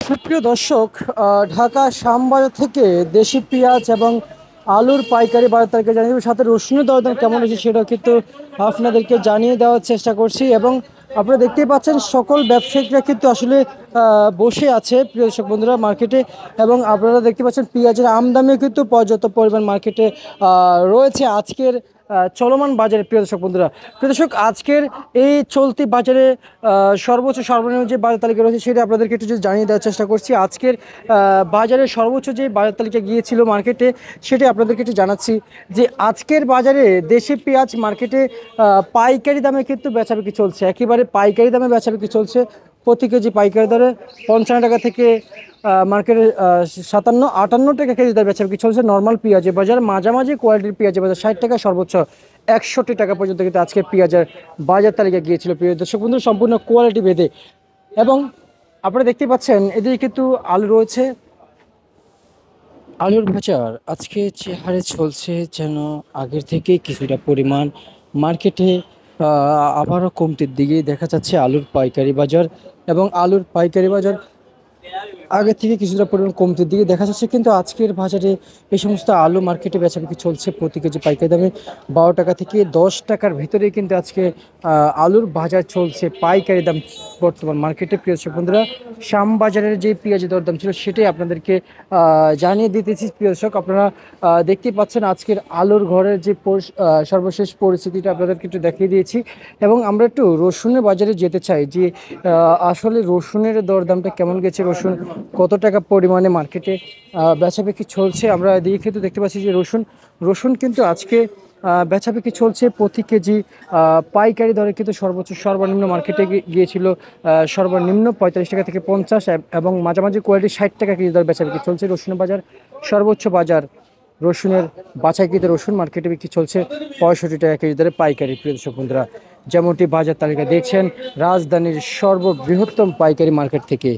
সুপ্রিয় দর্শক, ঢাকা শ্যামবাজার থেকে দেশি পেঁয়াজ এবং আলুর পাইকারি বাজার তালিকা জানিয়ে দেবো, সাথে রসুনের দরদাম কেমন হয়েছে সেটাও কিন্তু আপনাদেরকে জানিয়ে দেওয়ার চেষ্টা করছি। এবং আপনারা দেখতেই পাচ্ছেন সকল ব্যবসায়িকরা কিন্তু আসলে বসে আছে প্রিয় দর্শক বন্ধুরা মার্কেটে। এবং আপনারা দেখতে পাচ্ছেন পেঁয়াজের আমদানিও কিন্তু পর্যাপ্ত পরিমাণ মার্কেটে রয়েছে আজকের চলমান বাজারে। প্রিয় দর্শক বন্ধুরা, প্রিয় দর্শক, আজকের এই চলতি বাজারে সর্বোচ্চ সর্বনিম্ন যে বাজার তালিকা রয়েছে সেটা আপনাদেরকে একটু যদি জানিয়ে দেওয়ার চেষ্টা করছি। আজকের বাজারে সর্বোচ্চ যে বাজার তালিকা গিয়েছিল মার্কেটে সেটা আপনাদেরকে একটু জানাচ্ছি যে আজকের বাজারে দেশি পেঁয়াজ মার্কেটে পাইকারি দামে কিন্তু বেচাবিক্রি চলছে, একেবারে পাইকারি দামে বেচাবিক্রি চলছে। প্রতি কেজি পাইকারি দরে 55 টাকা থেকে মার্কেটে 57-58 টাকা কেজি দরে বেচাবিক্রি চলছে। নর্মাল পেঁয়াজের বাজার, মাঝামাঝি কোয়ালিটির পেঁয়াজের বাজার 60 টাকা, সর্বোচ্চ 61 টাকা পর্যন্ত কিন্তু আজকে পেঁয়াজের বাজার তালিকা গিয়েছিল প্রিয় দর্শক বন্ধু, সম্পূর্ণ কোয়ালিটি ভেদে। এবং আপনারা দেখতে পাচ্ছেন এদিকে কিন্তু আলু রয়েছে। আলুর বাজার আজকে যে হারে চলছে যেন আগের থেকে কিছুটা পরিমাণ মার্কেটে আবারও কমতির দিকেই দেখা যাচ্ছে আলুর পাইকারি বাজার। এবং আলুর পাইকারি বাজার আগের থেকে কিছুটা পরিমাণ কমতির দিকে দেখা যাচ্ছে, কিন্তু আজকের বাজারে এই সমস্ত আলু মার্কেটে বেচাবিক্রি চলছে প্রতি কেজি পাইকারি দামে 12 টাকা থেকে 10 টাকার ভিতরেই কিন্তু আজকে আলুর বাজার চলছে পাইকারি দাম বর্তমান মার্কেটে। প্রিয় দর্শক বন্ধুরা, শ্যামবাজারের যে পেঁয়াজের দরদাম ছিল সেটাই আপনাদেরকে জানিয়ে দিতেছি। প্রিয় দর্শক, আপনারা দেখতেই পাচ্ছেন আজকের আলুর ঘরের যে সর্বশেষ পরিস্থিতিটা আপনাদেরকে একটু দেখিয়ে দিয়েছি। এবং আমরা একটু রসুনের বাজারে যেতে চাই যে আসলে রসুনের দরদামটা কেমন গেছে, রসুন কত টাকা পরিমাণে মার্কেটে বেচাবিক্রি চলছে। আমরা এদিকে কিন্তু দেখতে পাচ্ছি যে রসুন কিন্তু আজকে বেচাবিক্রি চলছে প্রতি কেজি পাইকারি দরে কিন্তু সর্বোচ্চ সর্বনিম্ন মার্কেটে গিয়েছিল সর্বনিম্ন 45 টাকা থেকে 50, এবং মাঝামাঝি কোয়ালিটি 60 টাকা কেজি দরে বেচাবিক্রি চলছে রসুনের বাজার। সর্বোচ্চ বাজার রসুনের বাছাইকৃত রসুন মার্কেটে বিক্রি চলছে 65 টাকা কেজি দরে পাইকারি। প্রিয় দর্শক বন্ধুরা, যেমনটি বাজার তালিকা দেখছেন রাজধানীর সর্ববৃহত্তম পাইকারি মার্কেট থেকে।